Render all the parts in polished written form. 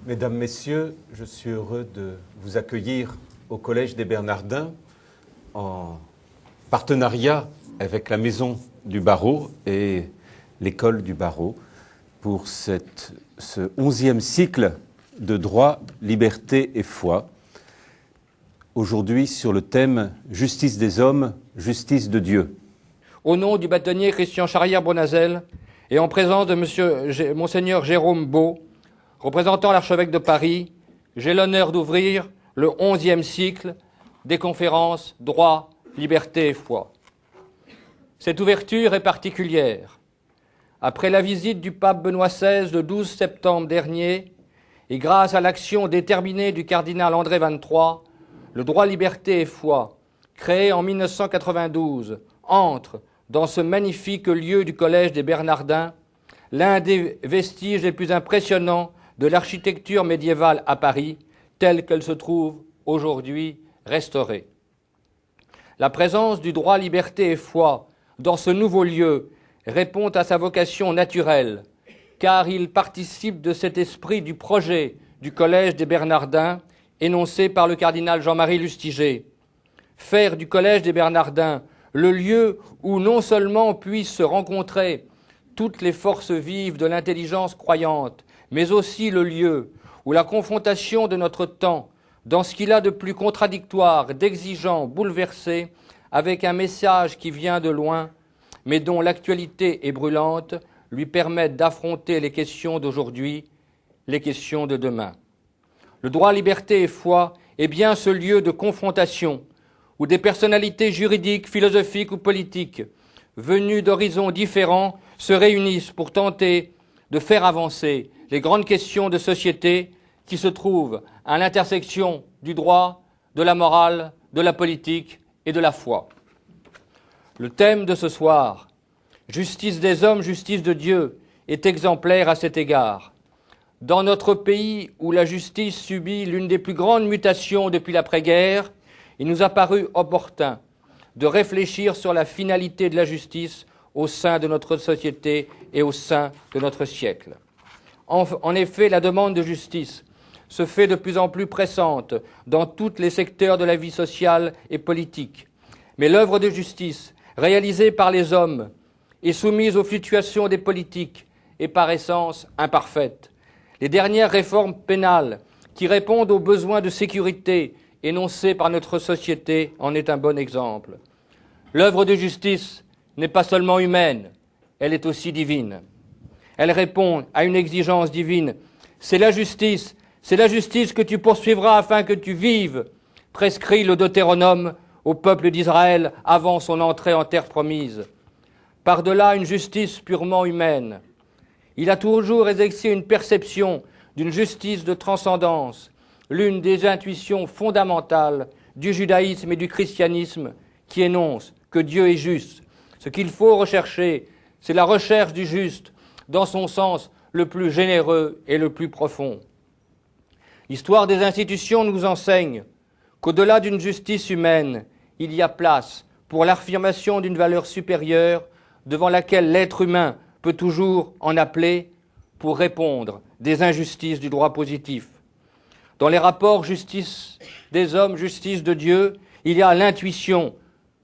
Mesdames, Messieurs, je suis heureux de vous accueillir au Collège des Bernardins en partenariat avec la Maison du Barreau et l'École du Barreau pour ce 11e cycle de droit, liberté et foi. Aujourd'hui sur le thème « Justice des hommes, justice de Dieu ». Au nom du bâtonnier Christian Charrière-Bonazel et en présence de Monseigneur Jérôme Beau, représentant l'archevêque de Paris, j'ai l'honneur d'ouvrir le 11e cycle des conférences Droit, Liberté et Foi. Cette ouverture est particulière. Après la visite du pape Benoît XVI le 12 septembre dernier, et grâce à l'action déterminée du cardinal André XXIII, le droit, liberté et foi, créé en 1992, entre dans ce magnifique lieu du Collège des Bernardins, l'un des vestiges les plus impressionnants de l'architecture médiévale à Paris, telle qu'elle se trouve aujourd'hui restaurée. La présence du droit, liberté et foi dans ce nouveau lieu répond à sa vocation naturelle, car il participe de cet esprit du projet du Collège des Bernardins énoncé par le cardinal Jean-Marie Lustiger. Faire du Collège des Bernardins le lieu où non seulement puissent se rencontrer toutes les forces vives de l'intelligence croyante, mais aussi le lieu où la confrontation de notre temps, dans ce qu'il a de plus contradictoire, d'exigeant, bouleversé, avec un message qui vient de loin, mais dont l'actualité est brûlante, lui permettent d'affronter les questions d'aujourd'hui, les questions de demain. Le droit, liberté et foi est bien ce lieu de confrontation où des personnalités juridiques, philosophiques ou politiques, venues d'horizons différents, se réunissent pour tenter de faire avancer les grandes questions de société qui se trouvent à l'intersection du droit, de la morale, de la politique et de la foi. Le thème de ce soir, justice des hommes, justice de Dieu, est exemplaire à cet égard. Dans notre pays où la justice subit l'une des plus grandes mutations depuis l'après-guerre, il nous a paru opportun de réfléchir sur la finalité de la justice au sein de notre société et au sein de notre siècle. En effet, la demande de justice se fait de plus en plus pressante dans tous les secteurs de la vie sociale et politique. Mais l'œuvre de justice, réalisée par les hommes, est soumise aux fluctuations des politiques et par essence imparfaite. Les dernières réformes pénales qui répondent aux besoins de sécurité énoncés par notre société en est un bon exemple. L'œuvre de justice n'est pas seulement humaine, elle est aussi divine. Elle répond à une exigence divine. C'est la justice que tu poursuivras afin que tu vives, prescrit le Deutéronome au peuple d'Israël avant son entrée en terre promise. Par-delà une justice purement humaine, il a toujours exercé une perception d'une justice de transcendance, l'une des intuitions fondamentales du judaïsme et du christianisme qui énonce que Dieu est juste. Ce qu'il faut rechercher, c'est la recherche du juste dans son sens le plus généreux et le plus profond. L'histoire des institutions nous enseigne qu'au-delà d'une justice humaine, il y a place pour l'affirmation d'une valeur supérieure devant laquelle l'être humain peut toujours en appeler pour répondre des injustices du droit positif. Dans les rapports justice des hommes, justice de Dieu, il y a l'intuition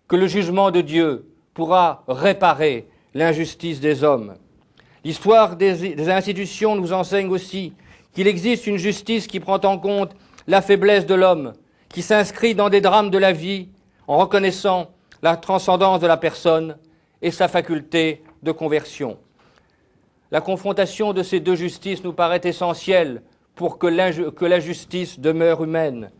que le jugement de Dieu pourra réparer l'injustice des hommes. L'histoire des institutions nous enseigne aussi qu'il existe une justice qui prend en compte la faiblesse de l'homme, qui s'inscrit dans des drames de la vie en reconnaissant la transcendance de la personne et sa faculté de conversion. La confrontation de ces deux justices nous paraît essentielle pour que la justice demeure humaine.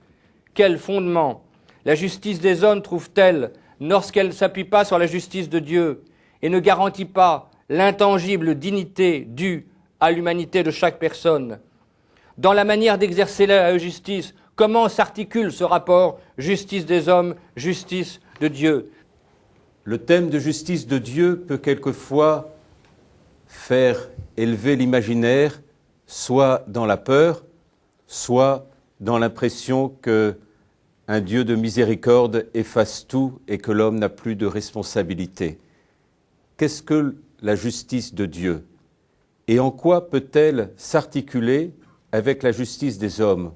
Quel fondement la justice des hommes trouve-t-elle lorsqu'elle ne s'appuie pas sur la justice de Dieu et ne garantit pas l'intangible dignité due à l'humanité de chaque personne? Dans la manière d'exercer la justice, comment s'articule ce rapport justice des hommes, justice de Dieu? Le thème de justice de Dieu peut quelquefois faire élever l'imaginaire, soit dans la peur, soit dans l'impression qu'un Dieu de miséricorde efface tout et que l'homme n'a plus de responsabilité. Qu'est-ce que la justice de Dieu? Et en quoi peut-elle s'articuler avec la justice des hommes,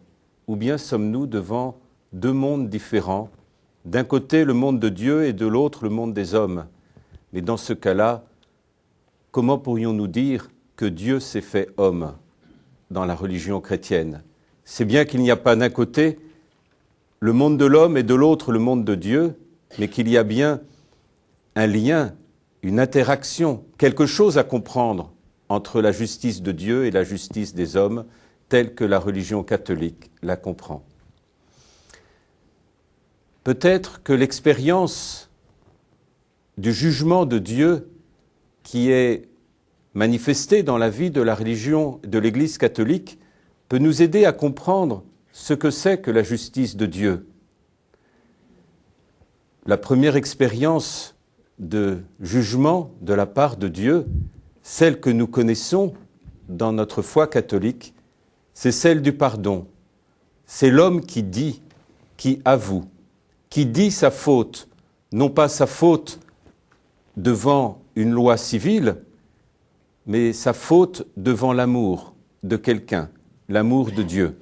ou bien sommes-nous devant deux mondes différents, d'un côté le monde de Dieu et de l'autre le monde des hommes? Mais dans ce cas-là, comment pourrions-nous dire que Dieu s'est fait homme dans la religion chrétienne? C'est bien qu'il n'y a pas d'un côté le monde de l'homme et de l'autre le monde de Dieu, mais qu'il y a bien un lien, une interaction, quelque chose à comprendre entre la justice de Dieu et la justice des hommes, telle que la religion catholique la comprend. Peut-être que l'expérience du jugement de Dieu qui est manifestée dans la vie de la religion de l'Église catholique peut nous aider à comprendre ce que c'est que la justice de Dieu. La première expérience de jugement de la part de Dieu, celle que nous connaissons dans notre foi catholique, c'est celle du pardon. C'est l'homme qui dit, qui avoue, qui dit sa faute, non pas sa faute devant une loi civile, mais sa faute devant l'amour de quelqu'un, l'amour de Dieu.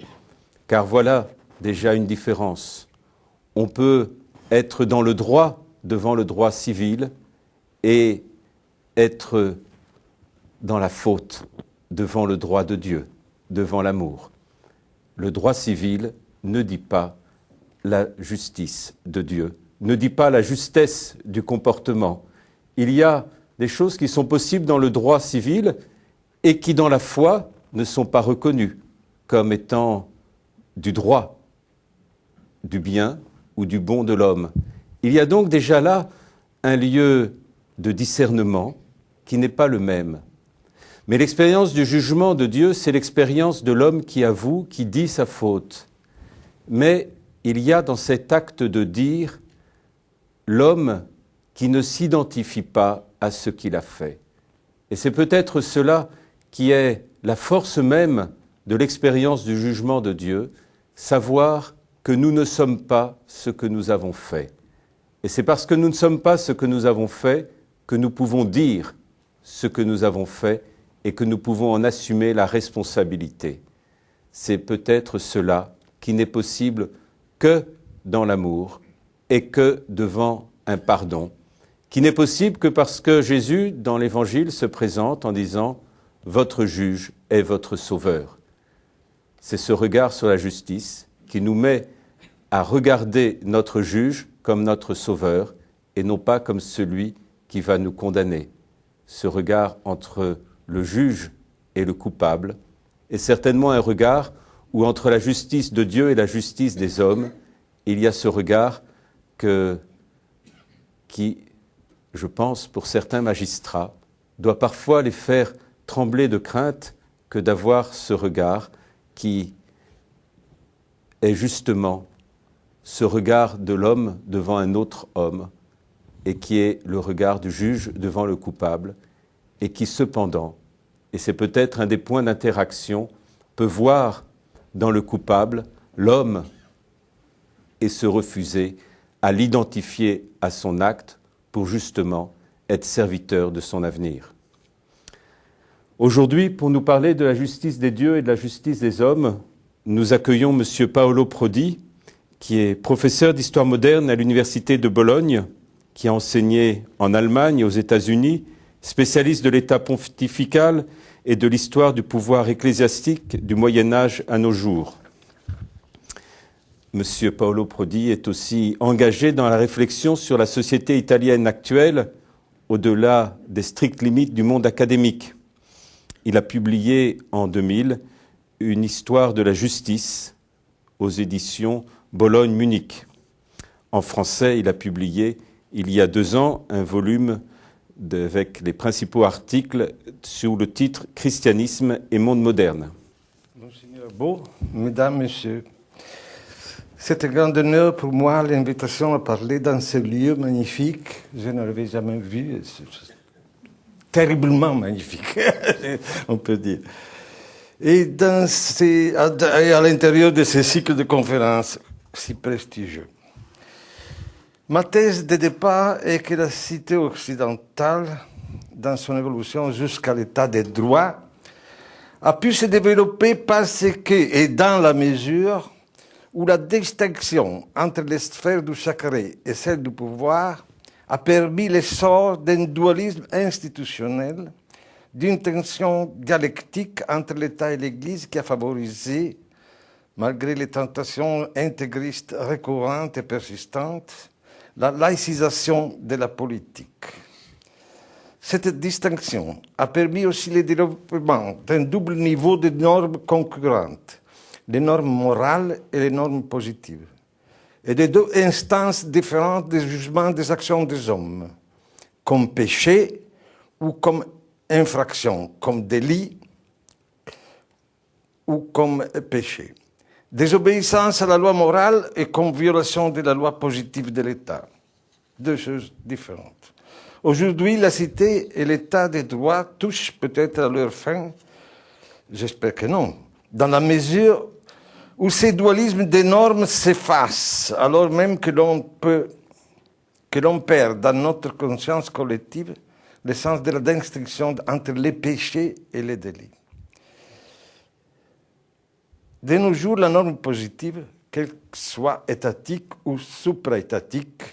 Car voilà déjà une différence. On peut être dans le droit devant le droit civil et être dans la faute devant le droit de Dieu, devant l'amour. Le droit civil ne dit pas la justice de Dieu, ne dit pas la justesse du comportement. Il y a des choses qui sont possibles dans le droit civil et qui, dans la foi, ne sont pas reconnues comme étant du droit, du bien ou du bon de l'homme. Il y a donc déjà là un lieu de discernement qui n'est pas le même. Mais l'expérience du jugement de Dieu, c'est l'expérience de l'homme qui avoue, qui dit sa faute. Mais il y a dans cet acte de dire l'homme qui ne s'identifie pas à ce qu'il a fait. Et c'est peut-être cela qui est la force même de l'expérience du jugement de Dieu, savoir que nous ne sommes pas ce que nous avons fait. Et c'est parce que nous ne sommes pas ce que nous avons fait que nous pouvons dire ce que nous avons fait et que nous pouvons en assumer la responsabilité. C'est peut-être cela qui n'est possible que dans l'amour et que devant un pardon, qui n'est possible que parce que Jésus, dans l'Évangile, se présente en disant « Votre juge est votre sauveur ». C'est ce regard sur la justice qui nous met à regarder notre juge comme notre sauveur et non pas comme celui qui va nous condamner. Ce regard entre le juge et le coupable est certainement un regard où entre la justice de Dieu et la justice des hommes, il y a ce regard qui, je pense, pour certains magistrats, doit parfois les faire trembler de crainte que d'avoir ce regard qui est justement ce regard de l'homme devant un autre homme et qui est le regard du juge devant le coupable et qui cependant, et c'est peut-être un des points d'interaction, peut voir dans le coupable l'homme et se refuser à l'identifier à son acte pour justement être serviteur de son avenir. Aujourd'hui, pour nous parler de la justice des dieux et de la justice des hommes, nous accueillons M. Paolo Prodi, qui est professeur d'histoire moderne à l'Université de Bologne, qui a enseigné en Allemagne et aux États-Unis, spécialiste de l'État pontifical et de l'histoire du pouvoir ecclésiastique du Moyen-Âge à nos jours. M. Paolo Prodi est aussi engagé dans la réflexion sur la société italienne actuelle, au-delà des strictes limites du monde académique. Il a publié en 2000 une histoire de la justice aux éditions Bologne-Munich. En français, il a publié il y a 2 ans un volume avec les principaux articles sous le titre « Christianisme et monde moderne ». Monseigneur Beau, Mesdames, Messieurs, c'est un grand honneur pour moi l'invitation à parler dans ce lieu magnifique. Je ne l'avais jamais vu, c'est terriblement magnifique, on peut dire. Et à l'intérieur de ce cycle de conférences si prestigieux. Ma thèse de départ est que la cité occidentale, dans son évolution jusqu'à l'état de droit, a pu se développer parce que, et dans la mesure où la distinction entre les sphères du sacré et celle du pouvoir a permis l'essor d'un dualisme institutionnel, d'une tension dialectique entre l'État et l'Église qui a favorisé, malgré les tentations intégristes récurrentes et persistantes, la laïcisation de la politique. Cette distinction a permis aussi le développement d'un double niveau de normes concurrentes, les normes morales et les normes positives, et de deux instances différentes de jugement des actions des hommes, comme péché ou comme infraction, comme délit ou comme péché. Désobéissance à la loi morale et comme violation de la loi positive de l'État. Deux choses différentes. Aujourd'hui, la cité et l'état de droit touchent peut-être à leur fin. J'espère que non. Dans la mesure où ces dualismes des normes s'effacent, alors même que l'on perd dans notre conscience collective le sens de la distinction entre les péchés et les délits. De nos jours, la norme positive, qu'elle soit étatique ou supra-étatique,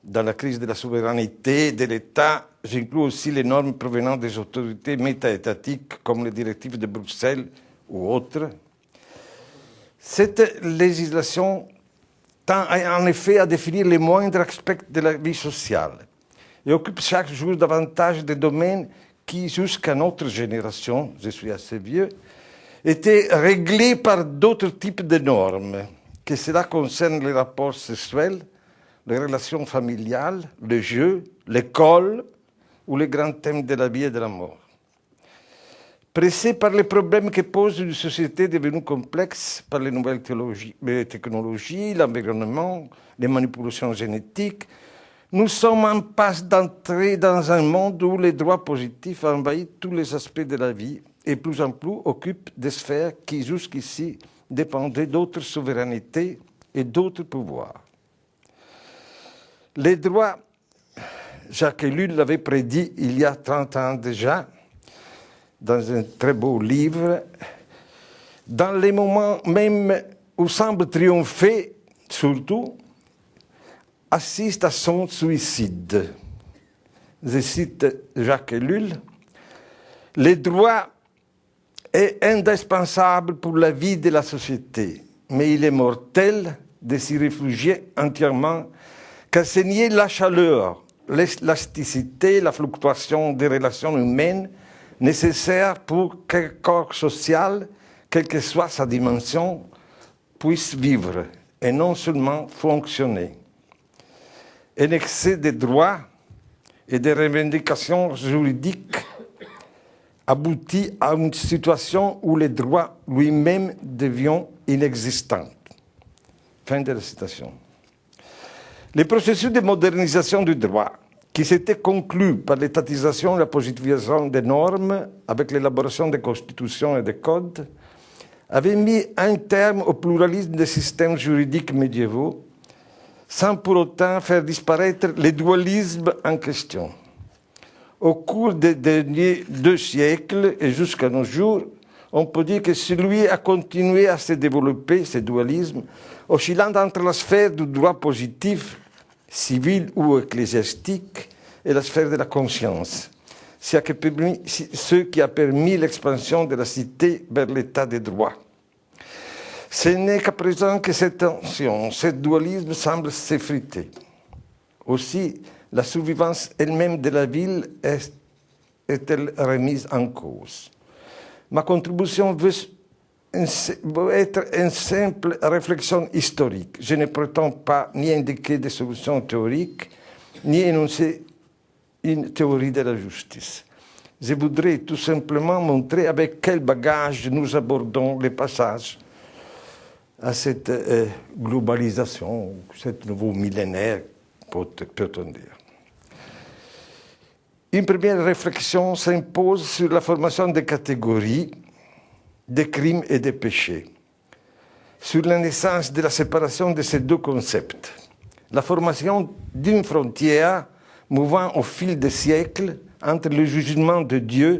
dans la crise de la souveraineté de l'État, j'inclus aussi les normes provenant des autorités méta-étatiques comme les directives de Bruxelles ou autres. Cette législation tend en effet à définir les moindres aspects de la vie sociale et occupe chaque jour davantage de domaines qui, jusqu'à notre génération, je suis assez vieux, étaient réglés par d'autres types de normes, que cela concerne les rapports sexuels, les relations familiales, le jeu, l'école ou les grands thèmes de la vie et de la mort. Pressés par les problèmes que pose une société devenue complexe par les nouvelles technologies, l'environnement, les manipulations génétiques, nous sommes en passe d'entrer dans un monde où les droits positifs envahissent tous les aspects de la vie et plus en plus occupent des sphères qui jusqu'ici dépendaient d'autres souverainetés et d'autres pouvoirs. Les droits, Jacques Ellul l'avait prédit il y a 30 ans déjà, dans un très beau livre, dans les moments même où semble triompher, surtout, assiste à son suicide. Je cite Jacques Ellul, « Les droits est indispensable pour la vie de la société, mais il est mortel de s'y réfugier entièrement, car c'est nier la chaleur, l'élasticité, la fluctuation des relations humaines nécessaires pour qu'un corps social, quelle que soit sa dimension, puisse vivre et non seulement fonctionner. Un excès de droits et de revendications juridiques aboutit à une situation où le droit lui-même devient inexistant. » Fin de la citation. Le processus de modernisation du droit, qui s'était conclu par l'étatisation et la positivisation des normes avec l'élaboration des constitutions et des codes, avait mis un terme au pluralisme des systèmes juridiques médiévaux, sans pour autant faire disparaître le dualisme en question. Au cours des derniers 2 siècles et jusqu'à nos jours, on peut dire que celui a continué à se développer, ce dualisme, oscillant entre la sphère du droit positif, civil ou ecclésiastique, et la sphère de la conscience, ce qui a permis l'expansion de la cité vers l'état de droit. Ce n'est qu'à présent que cette tension, ce dualisme semble s'effriter. Aussi, la survivance elle-même de la ville est-elle remise en cause. Ma contribution veut être une simple réflexion historique. Je ne prétends pas ni indiquer des solutions théoriques, ni énoncer une théorie de la justice. Je voudrais tout simplement montrer avec quel bagage nous abordons les passages à cette globalisation, ce nouveau millénaire, peut-on dire. Une première réflexion s'impose sur la formation des catégories, des crimes et des péchés, sur la naissance de la séparation de ces deux concepts, la formation d'une frontière mouvant au fil des siècles entre le jugement de Dieu,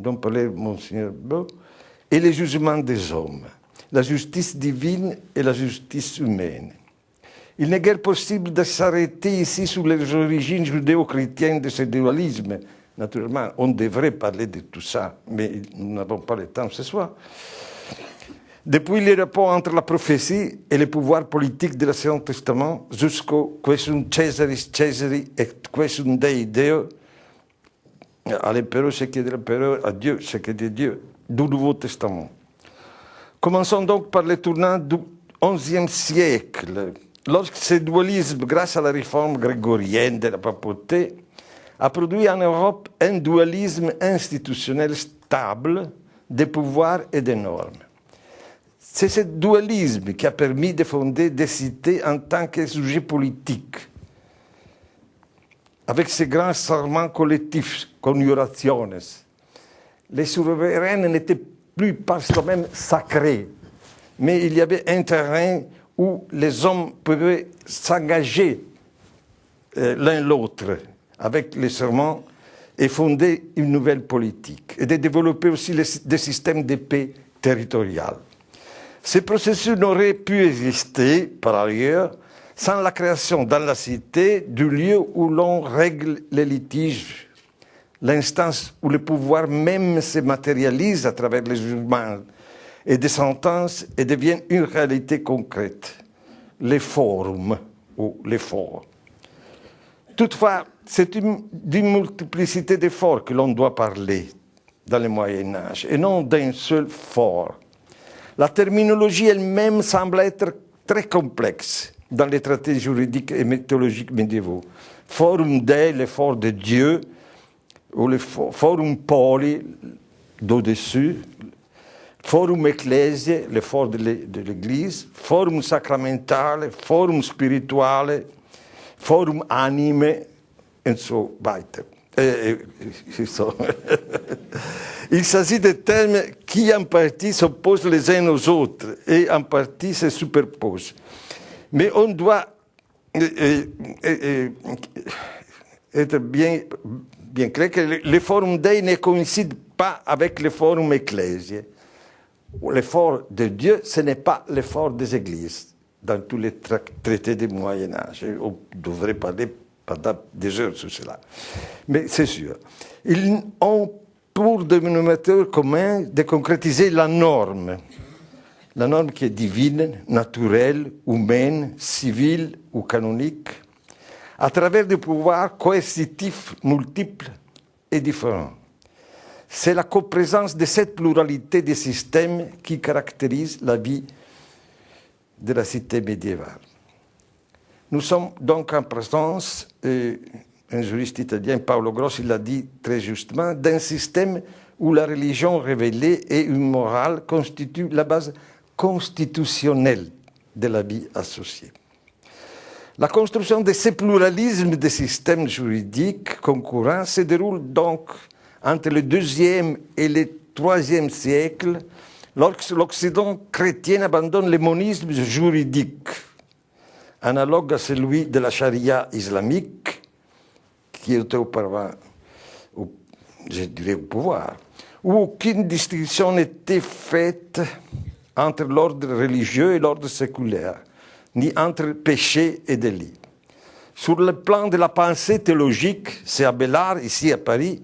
dont parlait Monseigneur Beau, et les jugements des hommes, la justice divine et la justice humaine. Il n'est guère possible de s'arrêter ici sur les origines judéo-chrétiennes de ce dualisme. Naturellement, on devrait parler de tout ça, mais nous n'avons pas le temps ce soir. Depuis les rapports entre la prophétie et le pouvoir politique de l'Ancien Testament jusqu'au Quesum Caesaris Caesari et Quesum Dei Deo, à l'empereur ce qui est de l'empereur, à Dieu ce qui est de Dieu, du Nouveau Testament. Commençons donc par le tournant du XIe siècle, lorsque ce dualisme, grâce à la réforme grégorienne de la papauté, a produit en Europe un dualisme institutionnel stable de pouvoirs et de normes. C'est ce dualisme qui a permis de fonder des cités en tant que sujet politique, avec ces grands serments collectifs, conjurationes. Les souverains n'étaient plus par soi-même sacrés, mais il y avait un terrain où les hommes pouvaient s'engager l'un l'autre avec les serments et fonder une nouvelle politique, et de développer aussi des systèmes de paix territoriale. Ce processus n'aurait pu exister, par ailleurs, sans la création dans la cité du lieu où l'on règle les litiges, l'instance où le pouvoir même se matérialise à travers les jugements et des sentences et devient une réalité concrète, les forums ou les forts. Toutefois, c'est d'une multiplicité de forts que l'on doit parler dans le Moyen-Âge, et non d'un seul fort. La terminologie elle-même semble être très complexe dans les traités juridiques et mythologiques médiévaux. Forum Dei, le fort de Dieu, ou le Forum Poli, d'au-dessus, Forum Ecclesiae, le fort de l'Église, Forum Sacramentale, Forum Spirituale, Forum Anime, et so weiter. Il s'agit de termes qui en partie s'opposent les uns aux autres et en partie se superposent. Mais on doit être bien clair que le Forum Dei ne coïncide pas avec le Forum Ecclesiae. Le fort de Dieu, ce n'est pas le fort des églises dans tous les traités du Moyen-Âge. On devrait parler pendant des heures sur cela. Mais c'est sûr. Ils ont pour dénominateur commun de concrétiser la norme qui est divine, naturelle, humaine, civile ou canonique, à travers des pouvoirs coercitifs multiples et différents. C'est la coprésence de cette pluralité de systèmes qui caractérise la vie de la cité médiévale. Nous sommes donc en présence, un juriste italien, Paolo Grossi l'a dit très justement, d'un système où la religion révélée et une morale constituent la base constitutionnelle de la vie associée. La construction de ce pluralisme de systèmes juridiques concurrents se déroule donc entre le IIe et le IIIe siècle, lorsque l'Occident chrétien abandonne le monisme juridique, analogue à celui de la charia islamique, qui était auparavant, je dirais, au pouvoir, où aucune distinction n'était faite entre l'ordre religieux et l'ordre séculaire, ni entre péché et délit. Sur le plan de la pensée théologique, c'est Abélard, ici à Paris,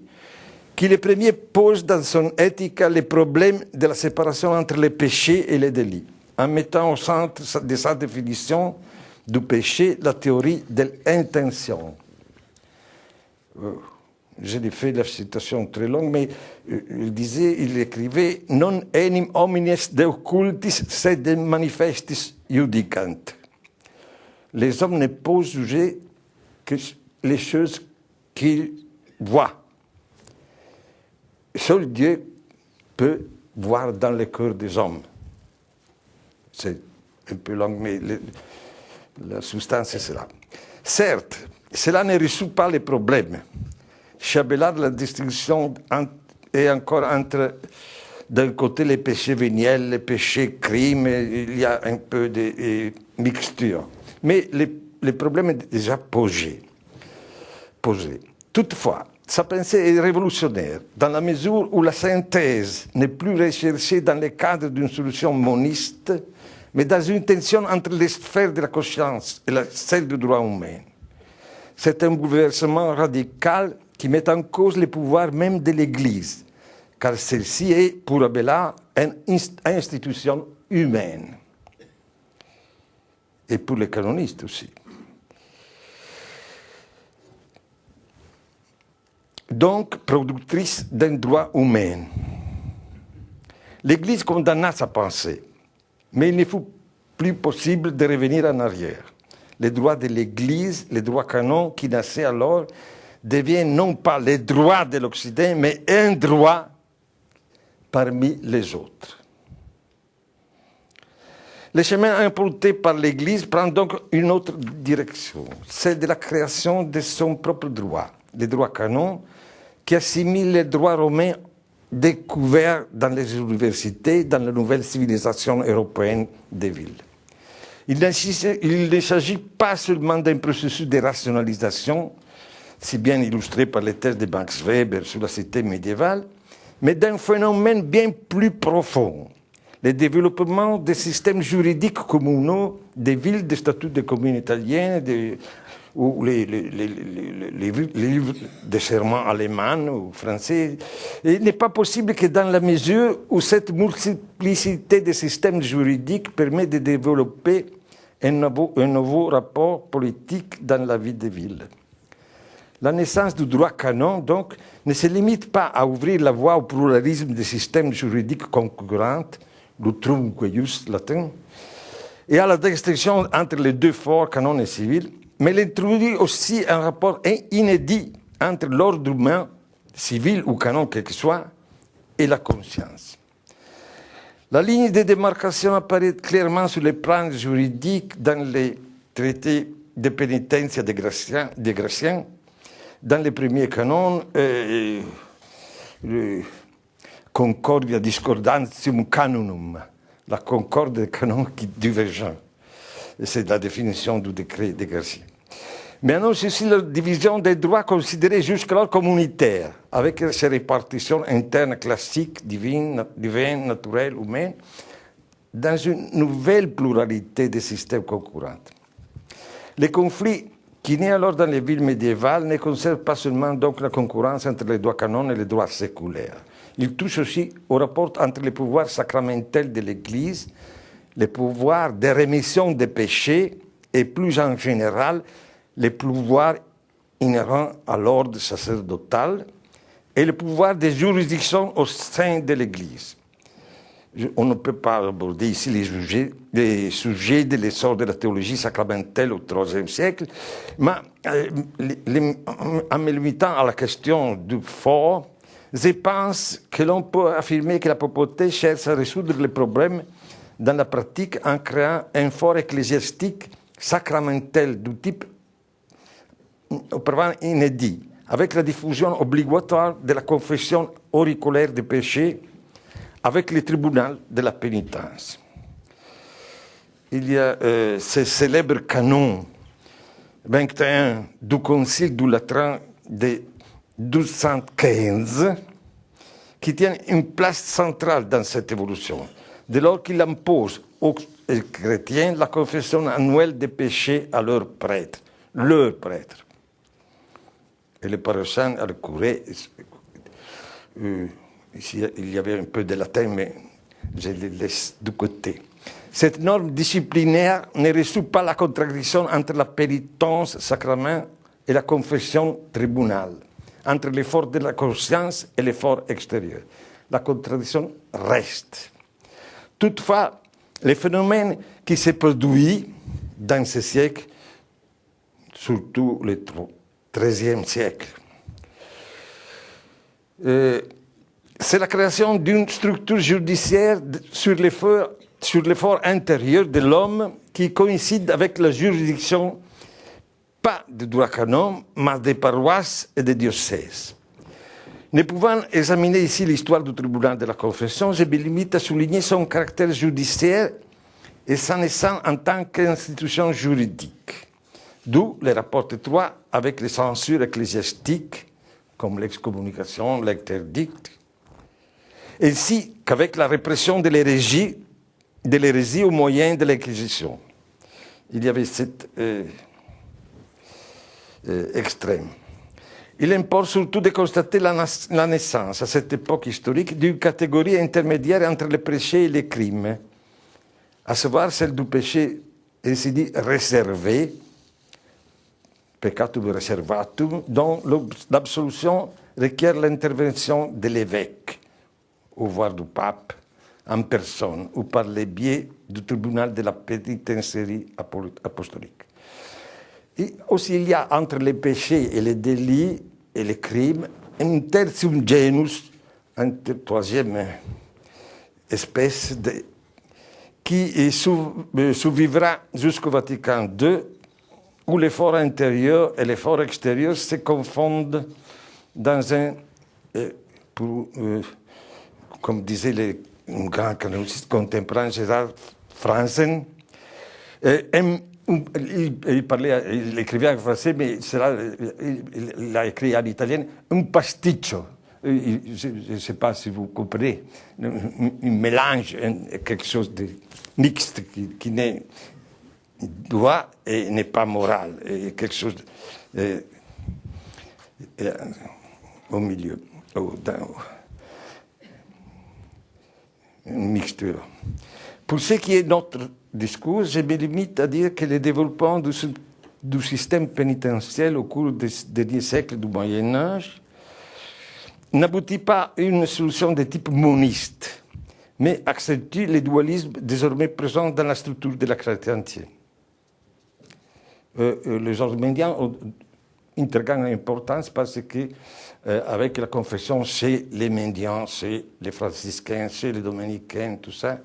qui le premier pose dans son Éthica les problèmes de la séparation entre les péchés et les délits, en mettant au centre de sa définition du péché la théorie de l'intention. J'ai fait la citation très longue, mais il écrivait « Non enim homines de occultis sed de manifestis judicant ». Les hommes ne peuvent juger que les choses qu'ils voient. Seul Dieu peut voir dans le cœur des hommes. C'est un peu long, mais la substance est cela. Certes, cela ne résout pas les problèmes. Chez Abélard, la distinction est encore entre, d'un côté, les péchés véniels, les péchés crimes, il y a un peu de mixture. Mais le problème est déjà posé. Toutefois, sa pensée est révolutionnaire, dans la mesure où la synthèse n'est plus recherchée dans le cadre d'une solution moniste, mais dans une tension entre les sphères de la conscience et celle du droit humain. C'est un bouleversement radical qui met en cause les pouvoirs même de l'Église, car celle-ci est, pour Abélard, une institution humaine. Et pour les canonistes aussi. Donc, productrice d'un droit humain. L'Église condamna sa pensée, mais il ne fut plus possible de revenir en arrière. Les droits de l'Église, les droits canons qui naissaient alors, deviennent non pas les droits de l'Occident, mais un droit parmi les autres. Le chemin emprunté par l'Église prend donc une autre direction, celle de la création de son propre droit, les droits canons, qui assimilent les droits romains découverts dans les universités, dans la nouvelle civilisation européenne des villes. Il ne s'agit pas seulement d'un processus de rationalisation, si bien illustré par les thèses de Max Weber sur la cité médiévale, mais d'un phénomène bien plus profond, le développement des systèmes juridiques communaux des villes, des statuts de communes italiennes, ou les livres de serments allemands ou français. Il n'est pas possible que dans la mesure où cette multiplicité de systèmes juridiques permet de développer un nouveau rapport politique dans la vie des villes. La naissance du droit canon, donc, ne se limite pas à ouvrir la voie au pluralisme des systèmes juridiques concurrents, l'utrum queius latin, et à la distinction entre les deux forts, canon et civil, mais il introduit aussi un rapport inédit entre l'ordre humain, civil ou canon quel que soit, et la conscience. La ligne de démarcation apparaît clairement sur les plans juridiques dans les traités de pénitence des Gratiens, dans les premiers canons, le Concordia discordantium canonum, la concorde des canons qui divergent. C'est la définition du décret des Garcia. Mais annonce aussi la division des droits considérés jusqu'alors communautaires, avec ces répartitions internes classiques, divines, naturelles, humaines, dans une nouvelle pluralité de systèmes concurrents. Les conflits qui naissent alors dans les villes médiévales ne concernent pas seulement donc la concurrence entre les droits canons et les droits séculaires. Ils touchent aussi au rapport entre les pouvoirs sacramentels de l'Église, les pouvoirs de rémission des péchés et plus en général les pouvoirs inhérents à l'ordre sacerdotal et le pouvoir de juridiction au sein de l'Église. On ne peut pas aborder ici les sujets de l'essor de la théologie sacramentelle au IIIe siècle, mais en me limitant à la question du fort, je pense que l'on peut affirmer que la papauté cherche à résoudre les problèmes dans la pratique en créant un fort ecclésiastique sacramentel du type auparavant inédit, avec la diffusion obligatoire de la confession auriculaire des péchés, avec le tribunal de la pénitence. Il y a ce célèbre canon 21 du Concile du Latran de 1215 qui tient une place centrale dans cette évolution, dès lors qu'il impose aux chrétiens la confession annuelle des péchés à leurs prêtres, Et les paroissiens recouraient. Ici, il y avait un peu de latin, mais je les laisse de côté. Cette norme disciplinaire ne résout pas la contradiction entre la pénitence sacrament et la confession tribunal, entre l'effort de la conscience et l'effort extérieur. La contradiction reste. Toutefois, les phénomènes qui se produisent dans ce siècle, surtout le XIIIe siècle, c'est la création d'une structure judiciaire sur l'effort intérieur de l'homme qui coïncide avec la juridiction, pas du droit canon, mais des paroisses et des diocèses. Ne pouvant examiner ici l'histoire du tribunal de la confession, je me limite à souligner son caractère judiciaire et sa naissance en tant qu'institution juridique. D'où les rapports étroits avec les censures ecclésiastiques comme l'excommunication, l'interdict, ainsi qu'avec la répression de l'hérésie au moyen de l'Inquisition. Il y avait cet extrême. Il importe surtout de constater la naissance, à cette époque historique, d'une catégorie intermédiaire entre le péché et les crimes, à savoir celle du péché, ainsi dit, réservé, peccatum reservatum, dont l'absolution requiert l'intervention de l'évêque, ou voire du pape, en personne, ou par le biais du tribunal de la pénitentiarie apostolique. Et aussi, il y a entre les péchés et les délits et les crimes un tertium genus, une troisième espèce qui survivra jusqu'au Vatican II, où l'effort intérieur et l'effort extérieur se confondent dans un, comme disait un grand canoniciste contemporain, Gérard Franzen, il écrivait en français, mais il a écrit en italien, un pasticcio. Je ne sais pas si vous comprenez, un mélange, quelque chose de mixte qui n'est droit et n'est pas moral, et quelque chose au milieu, une mixture. Pour ce qui est de notre discours, je me limite à dire que le développement du système pénitentiel au cours des derniers siècles du Moyen-Âge n'aboutit pas à une solution de type moniste, mais accentue le dualisme désormais présent dans la structure de la chrétienté. Les ordres médians ont une très grande importance parce que, avec la confession chez les mendiants, chez les franciscains, chez les dominicains, tout ça,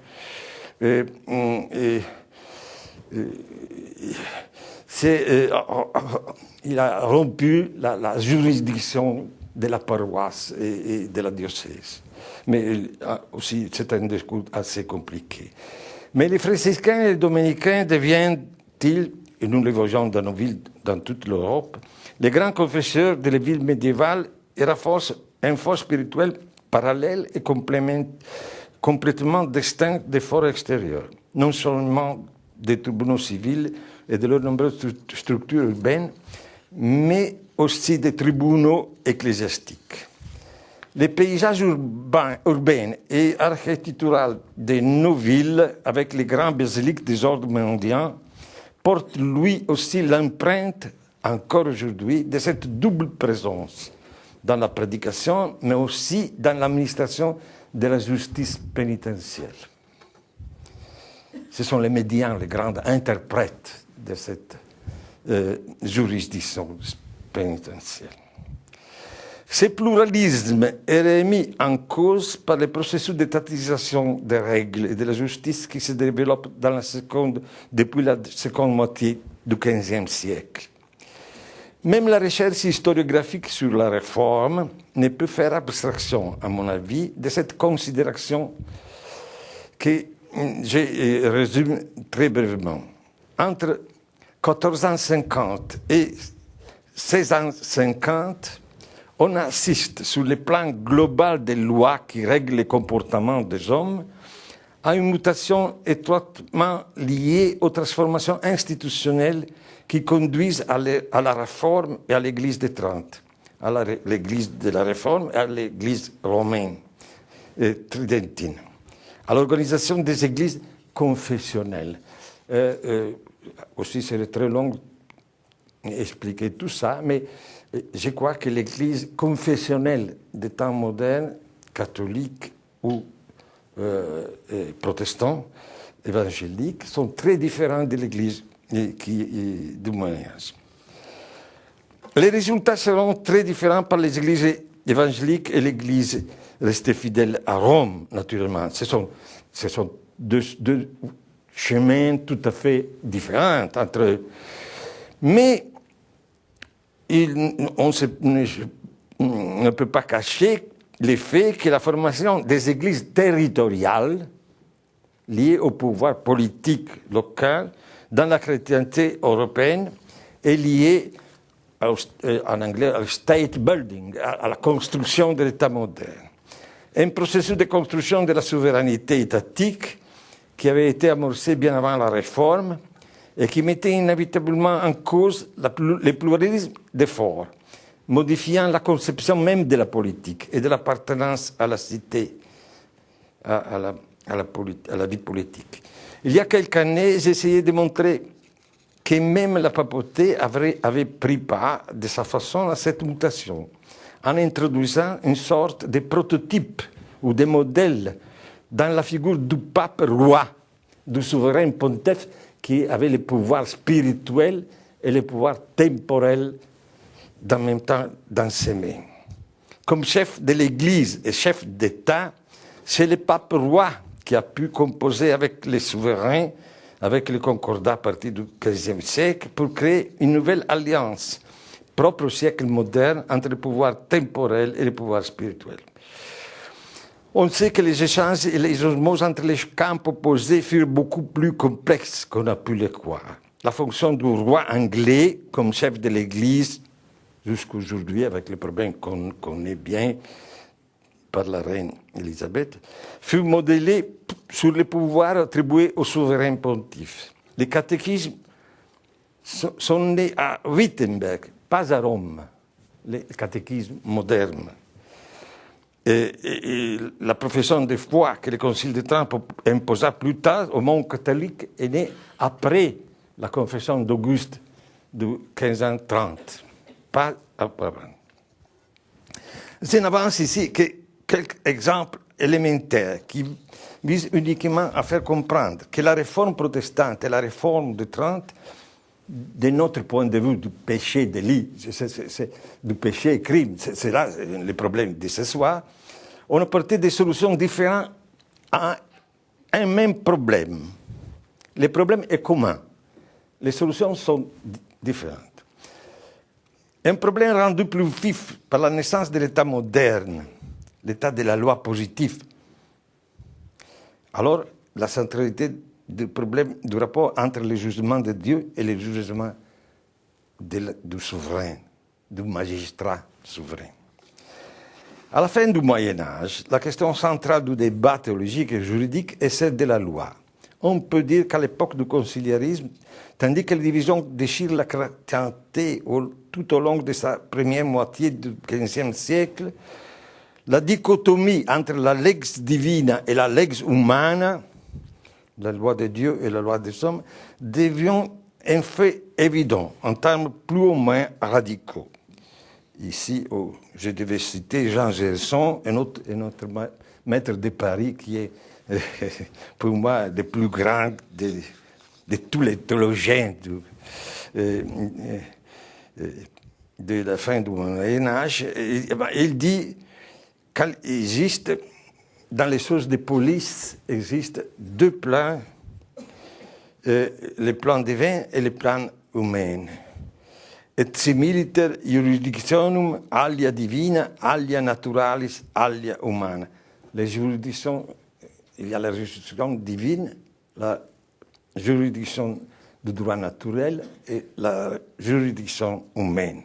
il a rompu la juridiction de la paroisse et de la diocèse. Mais aussi, c'est un discours assez compliqué. Mais les franciscains et les dominicains deviennent-ils, et nous les voyons dans nos villes, dans toute l'Europe, les grands confesseurs de la ville médiévale et renforcent un fort spirituel parallèle et complètement distinct des forts extérieurs, non seulement des tribunaux civils et de leurs nombreuses structures urbaines, mais aussi des tribunaux ecclésiastiques. Les paysages urbains et architecturaux de nos villes, avec les grands basiliques des ordres mendiants, portent lui aussi l'empreinte, encore aujourd'hui, de cette double présence dans la prédication, mais aussi dans l'administration de la justice pénitentiaire. Ce sont les médians, les grands interprètes de cette juridiction pénitentiaire. Ce pluralisme est remis en cause par le processus d'étatisation des règles et de la justice qui se développe depuis la seconde moitié du XVe siècle. Même la recherche historiographique sur la réforme ne peut faire abstraction, à mon avis, de cette considération que je résume très brièvement. Entre 1450 et 1650, on assiste, sur le plan global des lois qui règlent le comportement des hommes, à une mutation étroitement liée aux transformations institutionnelles qui conduisent à la réforme et à l'Église des Trente, à l'Église de la Réforme et à l'Église romaine tridentine, à l'organisation des églises confessionnelles. Aussi, c'est très long d'expliquer tout ça, mais je crois que l'Église confessionnelle des temps modernes, catholique ou protestant, évangélique, sont très différents de l'Église du Moyen-Âge. Les résultats seront très différents par les églises évangéliques et l'Église restée fidèle à Rome, naturellement. Ce sont deux chemins tout à fait différents entre eux. Mais on ne peut pas cacher le fait que la formation des églises territoriales liées au pouvoir politique local dans la chrétienté européenne est liée en anglais, au state building, à la construction de l'État moderne. Un processus de construction de la souveraineté étatique qui avait été amorcé bien avant la réforme et qui mettait inévitablement en cause le pluralisme des forts, modifiant la conception même de la politique et de l'appartenance à la cité, à la vie politique. Il y a quelques années, j'essayais de montrer que même la papauté avait pris part de sa façon à cette mutation, en introduisant une sorte de prototype ou de modèle dans la figure du pape roi, du souverain pontife qui avait le pouvoir spirituel et le pouvoir temporel en même temps dans ses mains. Comme chef de l'Église et chef d'État, c'est le pape roi qui a pu composer avec les souverains, avec le concordat à partir du XVe siècle, pour créer une nouvelle alliance propre au siècle moderne entre le pouvoir temporel et le pouvoir spirituel. On sait que les échanges et les osmoses entre les camps opposés furent beaucoup plus complexes qu'on a pu le croire. La fonction du roi anglais comme chef de l'Église, jusqu'aujourd'hui, avec les problèmes qu'on connaît bien par la reine Élisabeth, fut modélée sur les pouvoirs attribués au souverain pontife. Les catéchismes sont nés à Wittenberg, pas à Rome, les catéchismes modernes. Et la profession de foi que le Concile de Trente imposa plus tard au monde catholique est née après la confession d'Auguste de 1530, pas avant. Je n'avance ici que quelques exemples élémentaires qui visent uniquement à faire comprendre que la réforme protestante et la réforme de Trente, de notre point de vue du péché délit, du péché crime, c'est là le problème de ce soir, on a apporté des solutions différentes à un même problème. Le problème est commun. Les solutions sont différentes. Un problème rendu plus vif par la naissance de l'État moderne, l'État de la loi positive. Alors, la centralité du problème du rapport entre le jugement de Dieu et le jugement du souverain, du magistrat souverain. À la fin du Moyen-Âge, la question centrale du débat théologique et juridique est celle de la loi. On peut dire qu'à l'époque du conciliarisme, tandis que la division déchire la chrétienté tout au long de sa première moitié du XVe siècle, la dichotomie entre la lex divina et la lex humana, la loi de Dieu et la loi des hommes, devient un fait évident, en termes plus ou moins radicaux. Ici, je devais citer Jean Gerson, un autre maître de Paris qui est, pour moi, le plus grand de tous les théologiens de la fin du Moyen-Âge. Il dit qu'il existe, dans les choses de police, existent deux plans, le plan divin et le plan humain. Et similiter jurisdictionum alia divina, alia naturalis, alia humana. Les juridictions, il y a la juridiction divine, la juridiction du droit naturel et la juridiction humaine.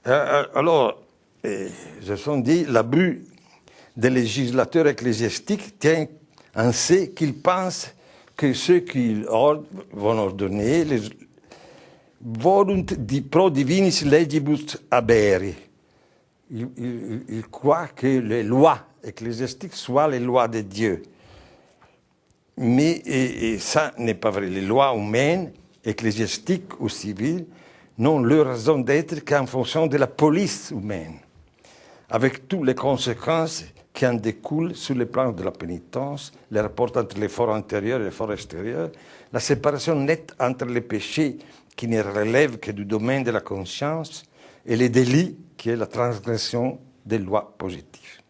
Alors, je dit, l'abus des législateurs ecclésiastiques tient en ce qu'ils pensent que ceux qui vont ordonner volunt pro divinis legibus habere. Il croit que les lois ecclésiastiques soient les lois de Dieu. Mais et ça n'est pas vrai. Les lois humaines, ecclésiastiques ou civiles, n'ont leur raison d'être qu'en fonction de la police humaine, avec toutes les conséquences qui en découlent sur le plan de la pénitence, les rapports entre l'effort intérieur et l'effort extérieur, la séparation nette entre les péchés qui ne relèvent que du domaine de la conscience et les délits qui est la transgression des lois positives.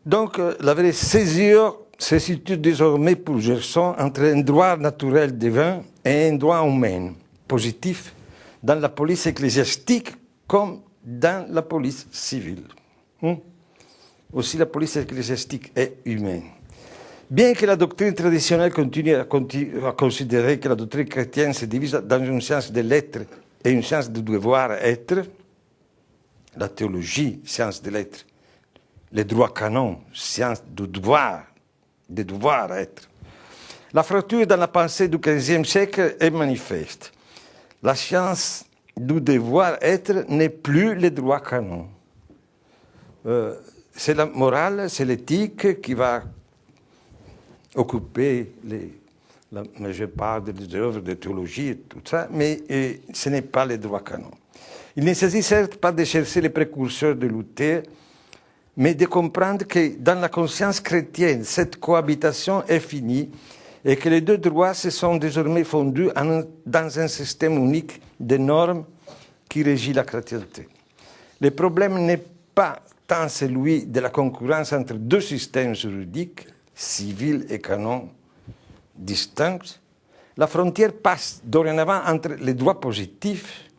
Donc, la vraie césure se situe désormais pour Gerson entre un droit naturel divin et un droit humain positif dans la police ecclésiastique comme dans la police civile. Aussi, la police ecclésiastique est humaine. Bien que la doctrine traditionnelle continue à considérer que la doctrine chrétienne se divise dans une science de l'être et une science du devoir être, la théologie, science de l'être, les droits canons, science du devoir, des devoirs être. La fracture dans la pensée du XVe siècle est manifeste. La science du devoir être n'est plus les droits canons. C'est la morale, c'est l'éthique qui va occuper la majeure part des œuvres de théologie et tout ça, mais ce n'est pas les droits canons. Il ne s'agit certes pas de chercher les précurseurs de Luther, mais de comprendre que dans la conscience chrétienne, cette cohabitation est finie et que les deux droits se sont désormais fondus dans un système unique de normes qui régit la chrétienté. Le problème n'est pas tant celui de la concurrence entre deux systèmes juridiques, civil et canon, distincts. La frontière passe dorénavant entre les droits positifs,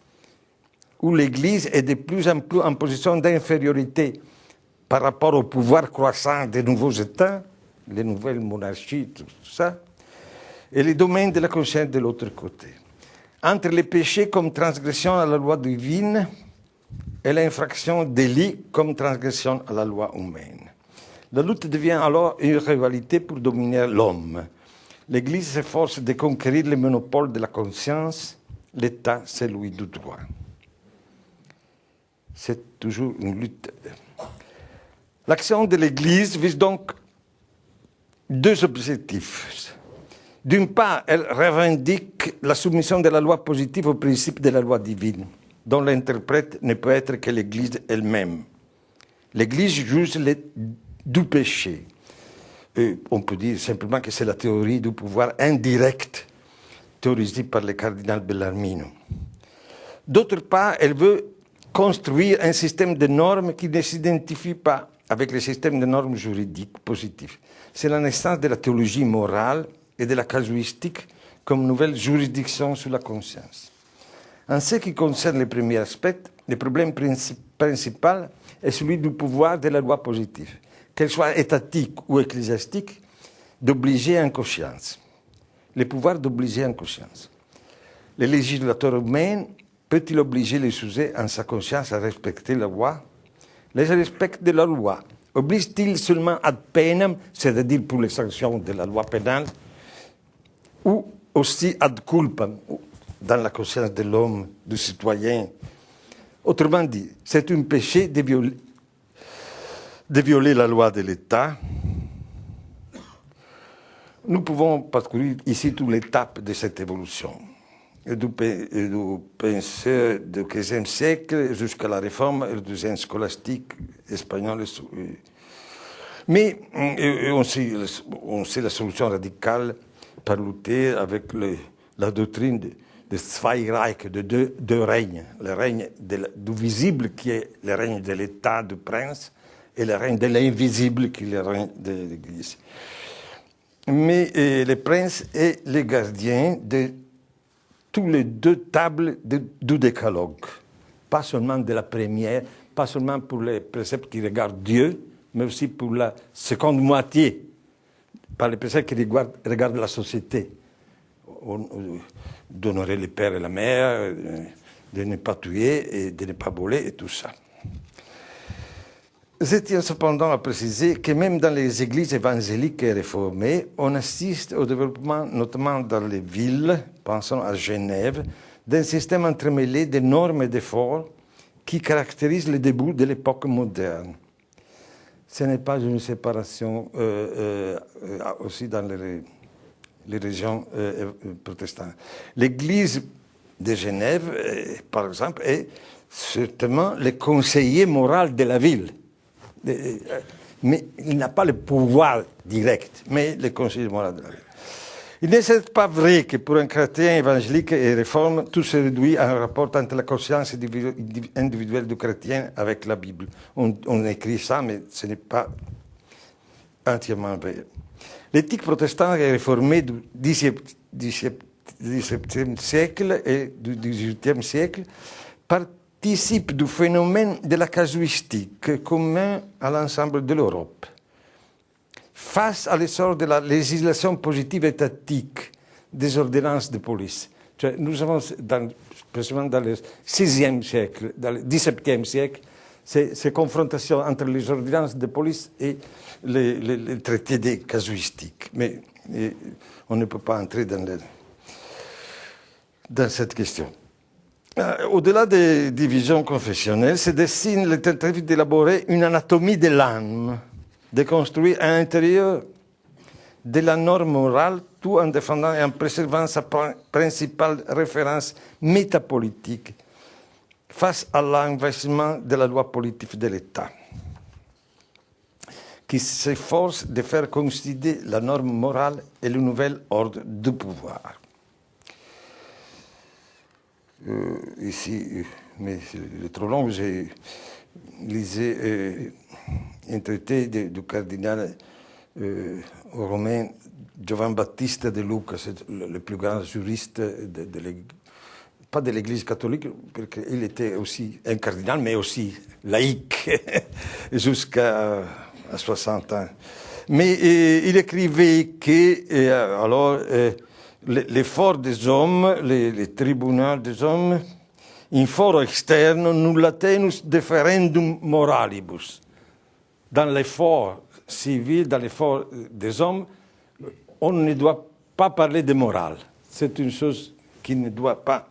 où l'Église est de plus en plus en position d'infériorité par rapport au pouvoir croissant des nouveaux États, les nouvelles monarchies, tout ça, et les domaines de la conscience de l'autre côté. Entre les péchés comme transgression à la loi divine et l'infraction délit comme transgression à la loi humaine. La lutte devient alors une rivalité pour dominer l'homme. L'Église s'efforce de conquérir le monopole de la conscience, l'État celui du droit. C'est toujours une lutte. L'action de l'Église vise donc deux objectifs. D'une part, elle revendique la soumission de la loi positive au principe de la loi divine, dont l'interprète ne peut être que l'Église elle-même. L'Église juge du péché. On peut dire simplement que c'est la théorie du pouvoir indirect théorisée par le cardinal Bellarmino. D'autre part, elle veut construire un système de normes qui ne s'identifie pas avec le système de normes juridiques positives. C'est la naissance de la théologie morale et de la casuistique comme nouvelle juridiction sur la conscience. En ce qui concerne le premier aspect, le problème principal est celui du pouvoir de la loi positive, qu'elle soit étatique ou ecclésiastique, d'obliger en conscience. Le pouvoir d'obliger en conscience. Le législateur humain peut-il obliger les sujets en sa conscience à respecter la loi? Les respects de la loi oblige-t-il seulement ad penem, c'est-à-dire pour les sanctions de la loi pénale, ou aussi ad culpam, dans la conscience de l'homme, du citoyen? Autrement dit, c'est un péché de violer la loi de l'État. Nous pouvons parcourir ici toutes les étapes de cette évolution. Du penseur du XVe siècle jusqu'à la réforme et le deuxième scolastique espagnol. Mais on sait la solution radicale par Luther avec la doctrine de Zweireich, de deux règnes. Le règne du visible qui est le règne de l'État, du prince, et le règne de l'invisible qui est le règne de l'Église. Mais le prince est le gardien de tous les deux tables du décalogue. Pas seulement de la première, pas seulement pour les préceptes qui regardent Dieu, mais aussi pour la seconde moitié, par les préceptes qui regardent la société. D'honorer le père et la mère, de ne pas tuer et de ne pas voler et tout ça. Je tiens cependant à préciser que même dans les églises évangéliques et réformées, on assiste au développement, notamment dans les villes, pensons à Genève, d'un système entremêlé de normes et d'efforts qui caractérise le début de l'époque moderne. Ce n'est pas une séparation aussi dans les régions protestantes. L'Église de Genève, par exemple, est certainement le conseiller moral de la ville. Mais il n'a pas le pouvoir direct, mais le conseiller moral de la ville. Il n'est pas vrai que pour un chrétien évangélique et réforme, tout se réduit à un rapport entre la conscience individuelle du chrétien avec la Bible. On écrit ça, mais ce n'est pas entièrement vrai. L'éthique protestante et réformée du XVIIe siècle et du XVIIIe siècle participe du phénomène de la casuistique commun à l'ensemble de l'Europe. face à l'essor de la législation positive étatique des ordonnances de police. Nous avons, spécialement dans le XVIe siècle, dans le XVIIe siècle, ces confrontations entre les ordonnances de police et les traités de casuistique. Mais on ne peut pas entrer dans cette question. Au-delà des divisions confessionnelles, se dessine la tentative d'élaborer une anatomie de l'âme, de construire à l'intérieur de la norme morale, tout en défendant et en préservant sa principale référence métapolitique face à l'envahissement de la loi politique de l'État, qui s'efforce de faire coïncider la norme morale et le nouvel ordre du pouvoir. Ici, mais c'est trop long, j'ai lisé un traité du cardinal romain Giovan Battista de Lucca, c'est le plus grand juriste de l'Église, pas de l'Église catholique, parce qu'il était aussi un cardinal, mais aussi laïque, jusqu'à 60 ans. Mais il écrivait que alors l'effort des hommes, les tribunaux des hommes, in foro externo nulla tenus deferendum moralibus. Dans l'effort civil, dans l'effort des hommes, on ne doit pas parler de morale. C'est une chose qui ne doit pas,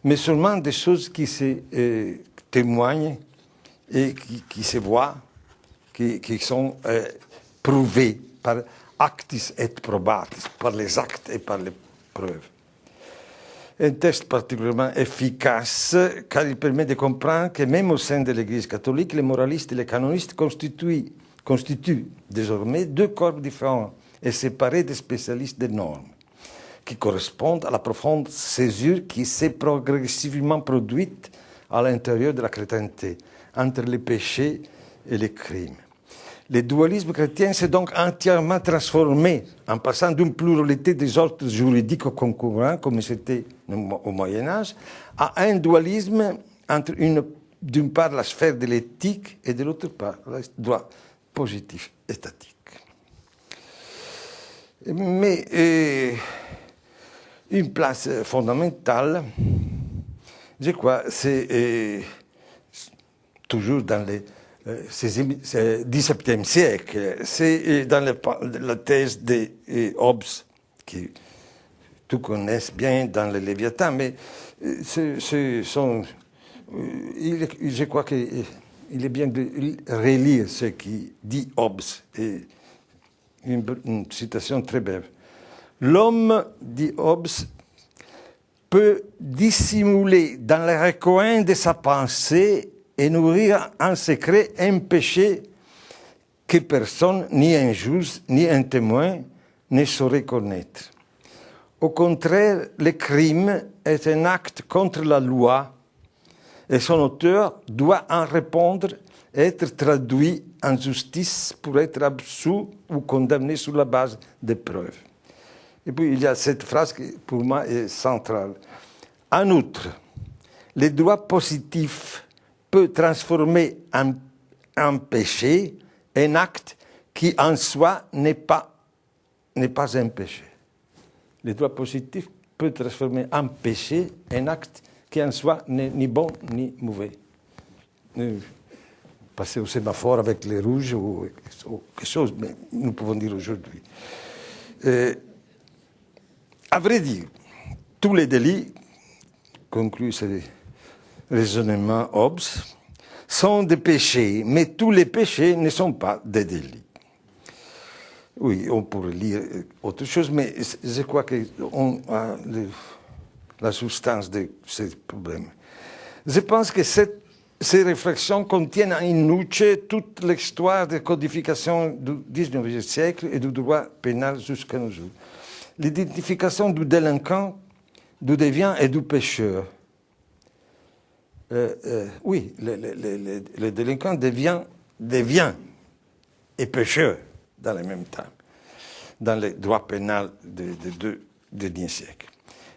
mais seulement des choses qui se témoignent et qui se voient, qui sont prouvées par actis et probatis, par les actes et par les preuves. Un texte particulièrement efficace car il permet de comprendre que même au sein de l'Église catholique, les moralistes et les canonistes constituent désormais deux corps différents et séparés des spécialistes des normes, qui correspondent à la profonde césure qui s'est progressivement produite à l'intérieur de la chrétienté, entre les péchés et les crimes. Le dualisme chrétien s'est donc entièrement transformé en passant d'une pluralité des ordres juridiques concurrents, comme c'était au Moyen-Âge, à un dualisme entre d'une part la sphère de l'éthique et de l'autre part le droit positif étatique. Mais une place fondamentale, je crois, c'est toujours dans le XVIIe siècle, c'est dans la thèse de Hobbes, qui tout connaissent bien dans le Léviathan, mais je crois qu'il est bien de relire ce qui dit Hobbes, et une citation très brève. L'homme, dit Hobbes, peut dissimuler dans les recoins de sa pensée et nourrir en secret un péché que personne, ni un juge, ni un témoin, ne saurait connaître. Au contraire, le crime est un acte contre la loi et son auteur doit en répondre et être traduit en justice pour être absous ou condamné sur la base des preuves. Et puis il y a cette phrase qui pour moi est centrale. En outre, le droit positif peut transformer en péché un acte qui en soi n'est pas un péché. Le droit positif peut transformer en péché un acte qui en soi n'est ni bon ni mauvais. Passer au sémaphore avec les rouges ou quelque chose, mais nous pouvons dire aujourd'hui. À vrai dire, tous les délits, conclut ce raisonnement Hobbes, sont des péchés, mais tous les péchés ne sont pas des délits. Oui, on pourrait lire autre chose, mais je crois qu'on a la substance de ce problème. Je pense que ces réflexions contiennent in nuce toute l'histoire de codification du XIXe siècle et du droit pénal jusqu'à nos jours. L'identification du délinquant, du déviant et du pécheur. Oui, le délinquant devient et pécheur dans le même temps, dans le droit pénal des deux derniers siècles.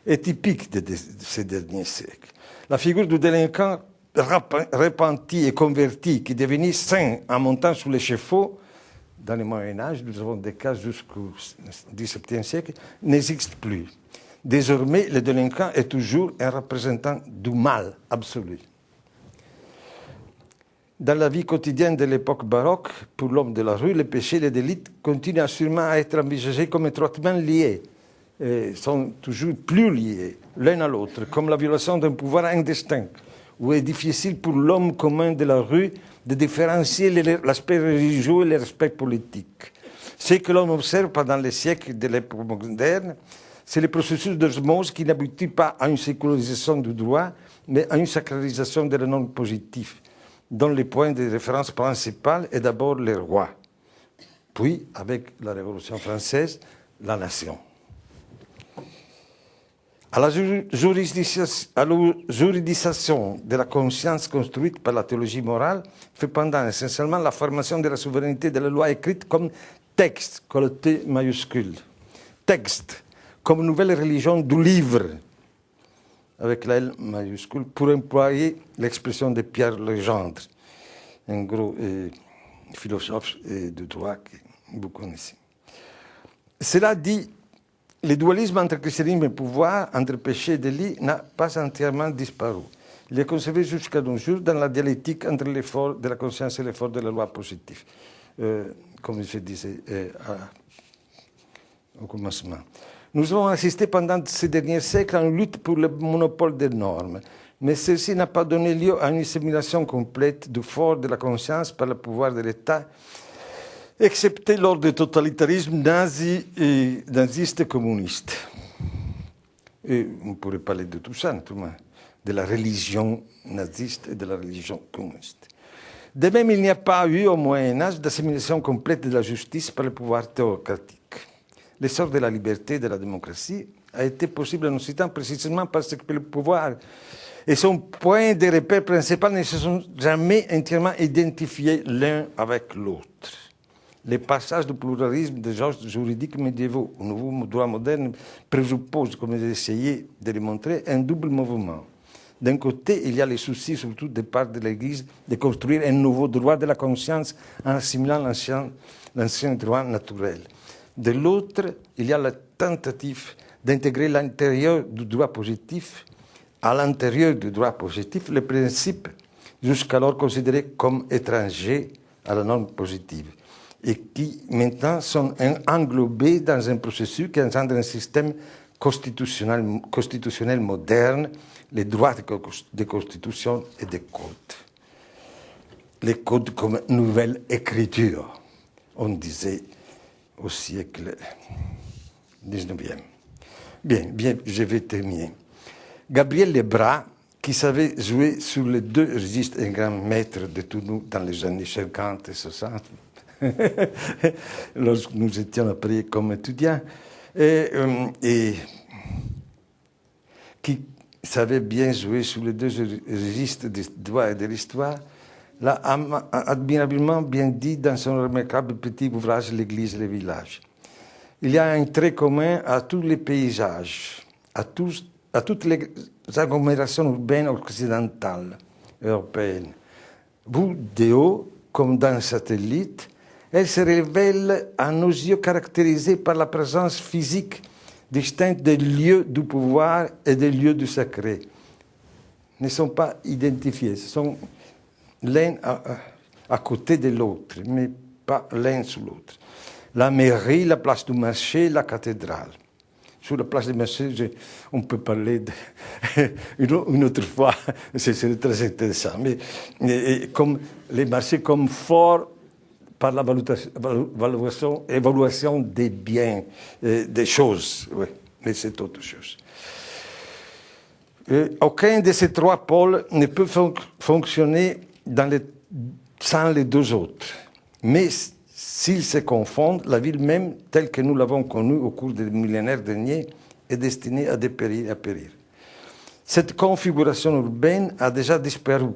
Est typique de ces derniers siècles. La figure du délinquant repenti et converti qui devenait saint en montant sur l'échefaud dans le Moyen-Âge, nous avons des cas jusqu'au XVIIe siècle, n'existent plus. Désormais, le délinquant est toujours un représentant du mal absolu. Dans la vie quotidienne de l'époque baroque, pour l'homme de la rue, les péchés et les délits continuent assurément à être envisagés comme étroitement liés, et sont toujours plus liés l'un à l'autre, comme la violation d'un pouvoir indistinct, où il est difficile pour l'homme commun de la rue de différencier l'aspect religieux et l'aspect politique. Ce que l'on observe pendant les siècles de l'époque moderne, c'est le processus d'osmose qui n'aboutit pas à une sécularisation du droit, mais à une sacralisation de la norme positive, dont le point de référence principal est d'abord le roi, puis, avec la Révolution française, la nation. À la juridisation de la conscience construite par la théologie morale fait pendant essentiellement la formation de la souveraineté de la loi écrite comme texte, comme le T majuscule. Texte, comme nouvelle religion du livre, avec la L majuscule, pour employer l'expression de Pierre Legendre, un gros philosophe de droit que vous connaissez. Cela dit, le dualisme entre christianisme et pouvoir, entre péché et délit, n'a pas entièrement disparu. Il est conservé jusqu'à nos jours dans la dialectique entre l'effort de la conscience et l'effort de la loi positive, comme je disais au commencement. Nous avons assisté pendant ces derniers siècles à une lutte pour le monopole des normes, mais ceci n'a pas donné lieu à une assimilation complète du fort de la conscience par le pouvoir de l'État, excepté lors du totalitarisme nazi et naziste et communiste. Et on pourrait parler de tout ça, de la religion naziste et de la religion communiste. De même, il n'y a pas eu au Moyen-Âge d'assimilation complète de la justice par le pouvoir théocratique. L'essor de la liberté et de la démocratie a été possible en Occident précisément parce que le pouvoir et son point de repère principal ne se sont jamais entièrement identifiés l'un avec l'autre. Les passages du pluralisme des genres juridiques médiévaux au nouveau droit moderne présupposent, comme j'ai essayé de le montrer, un double mouvement. D'un côté, il y a les soucis, surtout de part de l'Église, de construire un nouveau droit de la conscience en assimilant l'ancien droit naturel. De l'autre, il y a la tentative d'intégrer l'intérieur du droit positif, à l'intérieur du droit positif, les principes jusqu'alors considérés comme étrangers à la norme positive, et qui maintenant sont englobés dans un processus qui engendre un système constitutionnel moderne, les droits de constitution et des codes. Les codes comme nouvelle écriture, on disait au siècle XIXe. Bien, je vais terminer. Gabriel Lebras, qui savait jouer sur les deux registres, un grand maître de tout nous dans les années 50 et 60, lorsque nous étions appris comme étudiants, et qui savait bien jouer sur les deux registres du droit et de l'histoire, l'a admirablement bien dit dans son remarquable petit ouvrage « L'Église et le village ». Il y a un trait commun à tous les paysages, à toutes les agglomérations urbaines occidentales, européennes. Vous, de haut, comme dans un satellite, elles se révèlent à nos yeux caractérisées par la présence physique distincte des lieux du pouvoir et des lieux du sacré. Ne sont pas identifiés, ce sont l'un à côté de l'autre, mais pas l'un sous l'autre. La mairie, la place du marché, la cathédrale. Sur la place du marché, on peut parler une autre fois, c'est très intéressant. Mais comme les marchés comme fort par la évaluation des biens, des choses, oui, mais c'est autre chose. Aucun de ces trois pôles ne peut fonctionner sans les deux autres. Mais s'ils se confondent, la ville même, telle que nous l'avons connue au cours des millénaires derniers, est destinée à dépérir et à périr. Cette configuration urbaine a déjà disparu,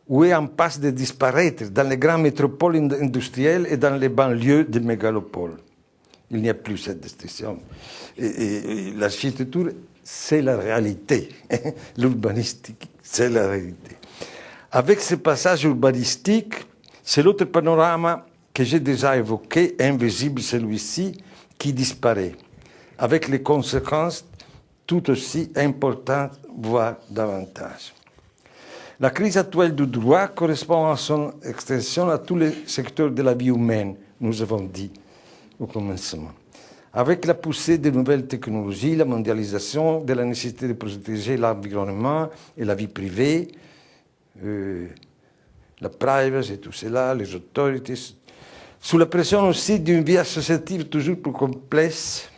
ou est en passe de disparaître dans les grandes métropoles industrielles et dans les banlieues des mégalopoles. Il n'y a plus cette distinction. Et l'architecture, c'est la réalité. L'urbanistique, c'est la réalité. Avec ce passage urbanistique, c'est l'autre panorama que j'ai déjà évoqué, invisible celui-ci, qui disparaît, avec les conséquences tout aussi importantes, voire davantage. La crise actuelle du droit correspond à son extension à tous les secteurs de la vie humaine, nous avons dit au commencement. Avec la poussée des nouvelles technologies, la mondialisation, de la nécessité de protéger l'environnement et la vie privée, la privacy et tout cela, les autorités, sous la pression aussi d'une vie associative toujours plus complexe,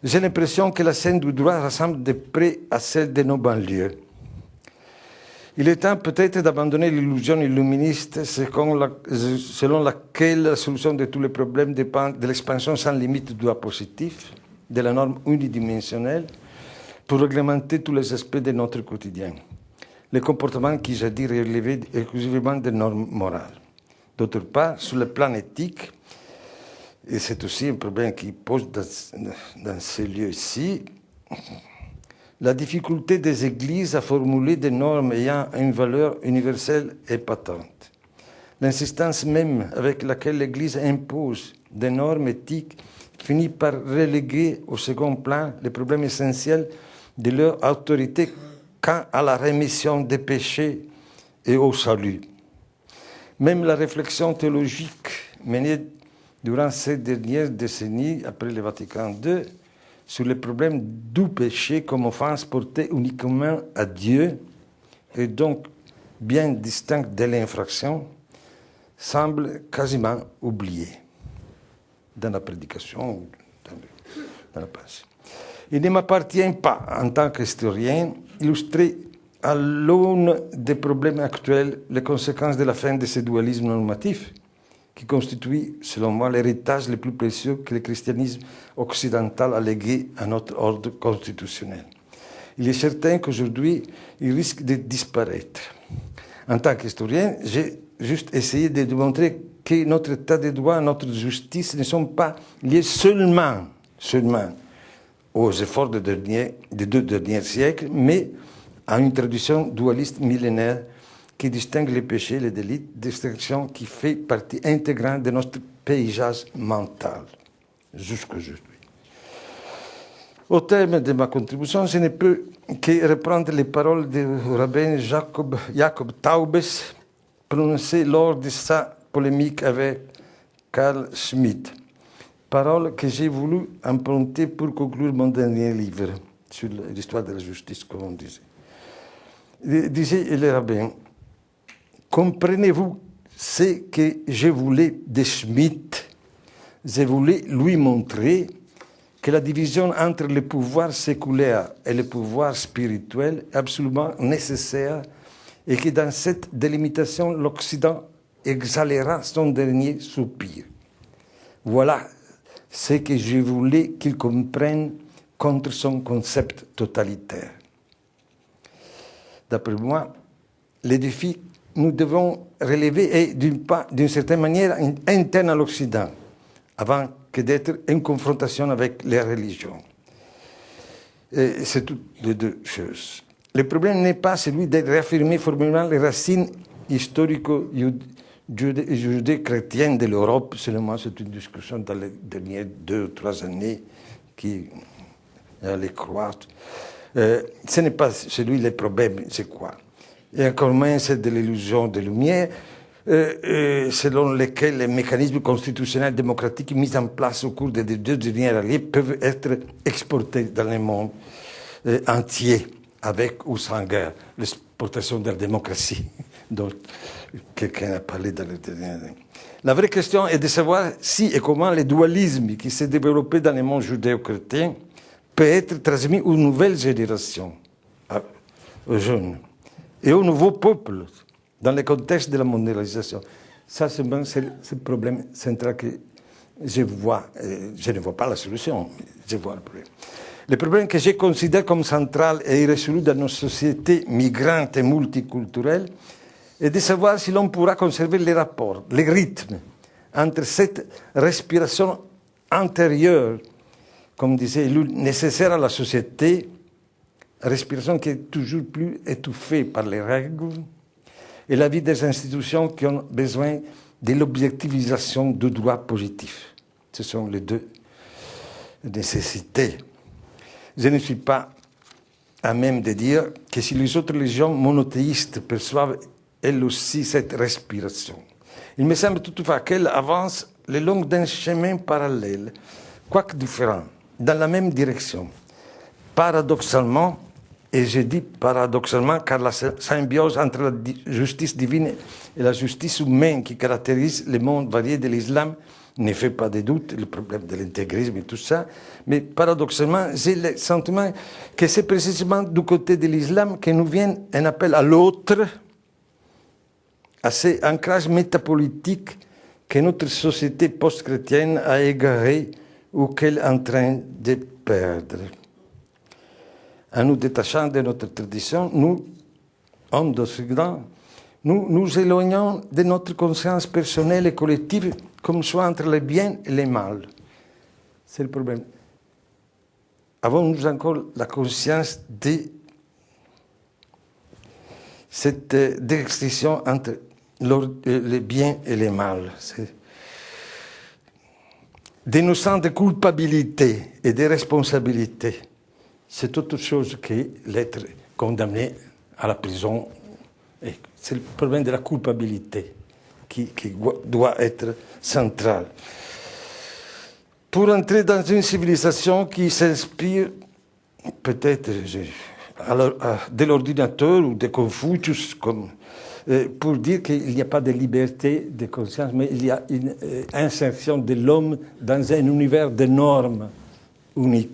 j'ai l'impression que la scène du droit ressemble de près à celle de nos banlieues. Il est temps peut-être d'abandonner l'illusion illuministe selon laquelle la solution de tous les problèmes dépend de l'expansion sans limite du droit positif, de la norme unidimensionnelle, pour réglementer tous les aspects de notre quotidien. Les comportements qui jadis relevaient exclusivement des normes morales. D'autre part, sur le plan éthique, et c'est aussi un problème qui pose dans ces lieux-ci, la difficulté des églises à formuler des normes ayant une valeur universelle est patente. L'insistance même avec laquelle l'Église impose des normes éthiques finit par reléguer au second plan les problèmes essentiels de leur autorité quant à la rémission des péchés et au salut. Même la réflexion théologique menée durant ces dernières décennies, après le Vatican II, sur le problème du péché comme offense portée uniquement à Dieu, et donc bien distincte de l'infraction, semble quasiment oubliée dans la prédication ou dans la pensée. Il ne m'appartient pas, en tant qu'historien, illustrer à l'aune des problèmes actuels les conséquences de la fin de ce dualisme normatif, qui constitue, selon moi, l'héritage le plus précieux que le christianisme occidental a légué à notre ordre constitutionnel. Il est certain qu'aujourd'hui, il risque de disparaître. En tant qu'historien, j'ai juste essayé de démontrer que notre état de droit, notre justice ne sont pas liés seulement aux efforts des 2 derniers siècles, mais à une tradition dualiste millénaire qui distingue les péchés et les délits, distinction qui fait partie intégrante de notre paysage mental jusqu'aujourd'hui. Au terme de ma contribution, je ne peux que reprendre les paroles du rabbin Jacob Taubes prononcées lors de sa polémique avec Carl Schmitt. Paroles que j'ai voulu emprunter pour conclure mon dernier livre sur l'histoire de la justice, comme on disait. Disait le rabbin: comprenez-vous ce que je voulais de Schmitt? Je voulais lui montrer que la division entre le pouvoir séculaire et le pouvoir spirituel est absolument nécessaire et que dans cette délimitation, l'Occident exhalera son dernier soupir. Voilà ce que je voulais qu'il comprenne contre son concept totalitaire. D'après moi, le défi nous devons relever est d'une certaine manière interne à l'Occident, avant que d'être une confrontation avec les religions. C'est toutes les deux choses. Le problème n'est pas celui de réaffirmer formellement les racines historico-judéo-chrétiennes de l'Europe. Selon moi, c'est une discussion dans les dernières 2 ou 3 années qui allait croître. Ce n'est pas celui le problème, c'est quoi? Et encore moins, c'est de l'illusion de lumière, selon lesquels les mécanismes constitutionnels démocratiques mis en place au cours des 2 dernières années peuvent être exportés dans le monde entier, avec ou sans guerre. L'exportation de la démocratie, dont quelqu'un a parlé dans les dernières années. La vraie question est de savoir si et comment le dualisme qui s'est développé dans le monde judéo-chrétien peut être transmis aux nouvelles générations, aux jeunes, et aux nouveaux peuples, dans le contexte de la mondialisation. Ça, c'est le problème central que je vois. Je ne vois pas la solution, mais je vois le problème. Le problème que je considère comme central et irrésolu dans nos sociétés migrantes et multiculturelles est de savoir si l'on pourra conserver les rapports, les rythmes, entre cette respiration antérieure, comme disait Lull, nécessaire à la société, respiration qui est toujours plus étouffée par les règles, et la vie des institutions qui ont besoin de l'objectivisation du droit positif. Ce sont les deux nécessités. Je ne suis pas à même de dire que si les autres religions monothéistes perçoivent elles aussi cette respiration, il me semble toutefois qu'elles avancent le long d'un chemin parallèle, quoique différent, dans la même direction. Paradoxalement, et je dis paradoxalement car la symbiose entre la justice divine et la justice humaine qui caractérise le monde varié de l'islam ne fait pas de doute, le problème de l'intégrisme et tout ça, mais paradoxalement, j'ai le sentiment que c'est précisément du côté de l'islam que nous vient un appel à l'autre, à cet ancrage métapolitique que notre société post-chrétienne a égaré ou qu'elle est en train de perdre. En nous détachant de notre tradition, nous, hommes d'Occident, nous éloignons de notre conscience personnelle et collective comme soit entre le bien et le mal. C'est le problème. Avons-nous encore la conscience de cette distinction entre le bien et le mal? Des notions de culpabilité et de responsabilité, c'est autre chose que l'être condamné à la prison. C'est le problème de la culpabilité qui doit être central. Pour entrer dans une civilisation qui s'inspire peut-être de l'ordinateur ou de Confucius, pour dire qu'il n'y a pas de liberté de conscience, mais il y a une insertion de l'homme dans un univers de normes uniques.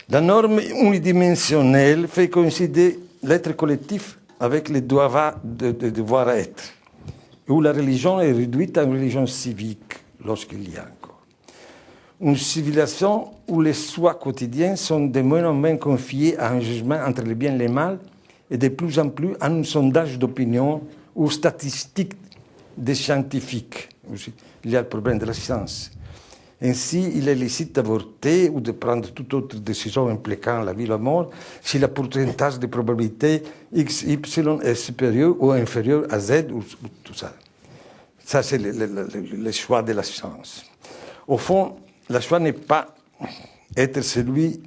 La norme unidimensionnelle fait coïncider l'être collectif avec le devoir être, où la religion est réduite à une religion civique, lorsqu'il y a encore. Une civilisation où les choix quotidiens sont de moins en moins confiés à un jugement entre le bien et le mal, et de plus en plus à un sondage d'opinion ou statistiques des scientifiques. Il y a le problème de la science. Ainsi, il est licite d'avorter ou de prendre toute autre décision impliquant la vie ou la mort si le pourcentage de probabilité X, Y est supérieur ou inférieur à Z ou tout ça. Ça, c'est le choix de la science. Au fond, le choix ne peut pas être celui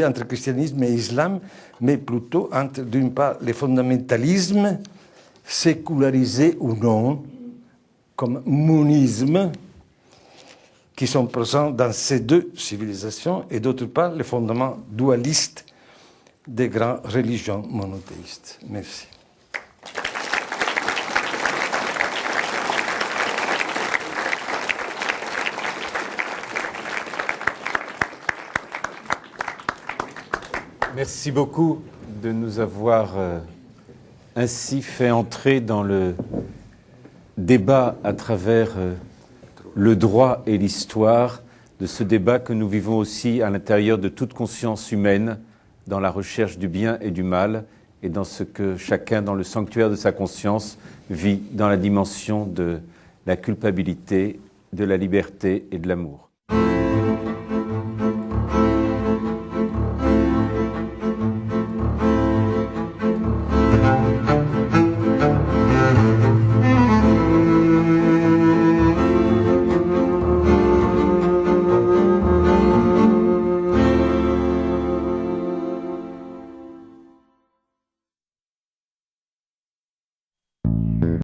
entre christianisme et islam, mais plutôt entre, d'une part, le fondamentalisme, sécularisé ou non, comme monisme, qui sont présents dans ces deux civilisations, et d'autre part, les fondements dualistes des grandes religions monothéistes. Merci. Merci beaucoup de nous avoir ainsi fait entrer dans le débat à travers le droit et l'histoire, de ce débat que nous vivons aussi à l'intérieur de toute conscience humaine, dans la recherche du bien et du mal, et dans ce que chacun, dans le sanctuaire de sa conscience, vit dans la dimension de la culpabilité, de la liberté et de l'amour.